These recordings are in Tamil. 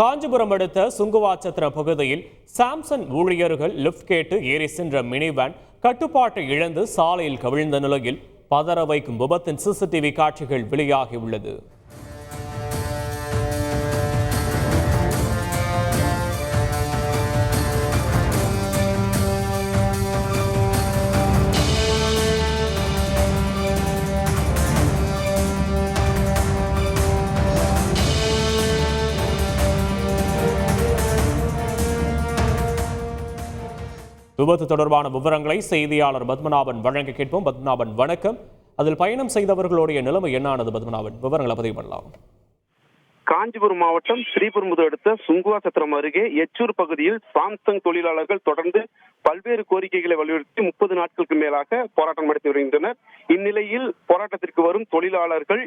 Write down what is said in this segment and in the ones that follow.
காஞ்சிபுரம் அடுத்த சுங்குவாச்சத்திரம் பகுதியில் சாம்சங் ஊழியர்கள் லிப்ட் கேட்டு ஏறி சென்ற மினி வேன் கட்டுப்பாட்டை இழந்து சாலையில் கவிழ்ந்த நிலையில் பதற வைக்கும் விபத்தின் சிசிடிவி காட்சிகள் வெளியாகியுள்ளது. விபத்து தொடர்பான விவரங்களை செய்தியாளர் பத்மநாபன் வழங்க கேட்போம். பத்மநாபன் வணக்கம். அதில் பயணம் செய்தவர்களுடைய நிலைமை என்னானது? பத்மநாபன், விவரங்களை பதிவு பண்ணலாம். காஞ்சிபுரம் மாவட்டம் ஸ்ரீபெரும்புதூர் அடுத்த சுங்குவாசத்திரம் அருகே எச்சூர் பகுதியில் சாம்சங் தொழிலாளர்கள் தொடர்ந்து பல்வேறு கோரிக்கைகளை வலியுறுத்தி 30 நாட்களுக்கு மேலாக போராட்டம் நடத்தி வருகின்றனர். இந்நிலையில் போராட்டத்திற்கு வரும் தொழிலாளர்கள்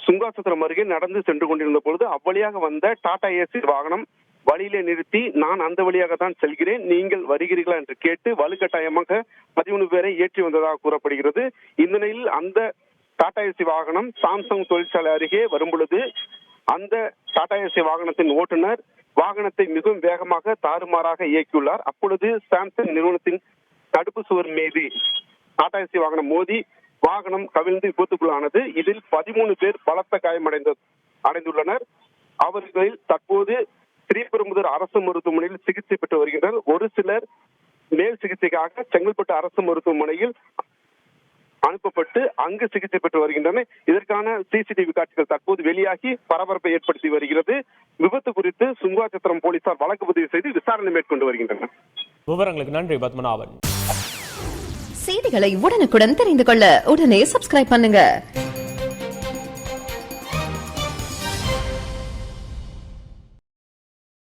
சுங்குவாசத்திரம் அருகே நடந்து சென்று கொண்டிருந்த பொழுது அவ்வழியாக வந்த டாடா ஏசி வாகனம் வழியிலே நிறுத்தி, நான் அந்த வழியாக தான் செல்கிறேன், நீங்கள் வருகிறீர்களா என்று கேட்டு வலுக்கட்டாயமாக 13 பேரை ஏற்றி வந்ததாக கூறப்படுகிறது. இந்த நிலையில் அந்த டாடா ஏசி வாகனம் சாம்சங் தொழிற்சாலை அருகே வரும் பொழுது அந்த டாடா ஏசி வாகனத்தின் ஓட்டுநர் வாகனத்தை மிகவும் வேகமாக தாறுமாறாக இயக்கியுள்ளார். அப்பொழுது சாம்சங் நிறுவனத்தின் தடுப்பு சுவர் மீது டாடா ஏசி வாகனம் மோதி வாகனம் கவிழ்ந்து விபத்துக்குள்ளானது. இதில் 13 பேர் பலத்த காயமடைந்துள்ளனர். அவர்களில் தற்போது ஸ்ரீபெரும்புதூர் அரசு மருத்துவமனையில் சிகிச்சை பெற்று வருகின்றனர். ஒரு சிலர் மேல் சிகிச்சைக்காக செங்கல்பட்டு அரசு மருத்துவமனையில் அனுப்பப்பட்டு அங்கு சிகிச்சை பெற்று வருகின்றனர். இதற்கான சிசிடிவி காட்சிகள் தற்போது வெளியாகி பரபரப்பை ஏற்படுத்தி வருகிறது. விபத்து குறித்து சுங்குவாச்சத்திரம் போலீசார் வழக்கு பதிவு செய்து விசாரணை மேற்கொண்டு வருகின்றனர். விவரங்களுக்கு நன்றி பத்மநாபன். செய்திகளை உடனுக்குடன் தெரிந்து கொள்ள உடனே சப்ஸ்கிரைப் பண்ணுங்க.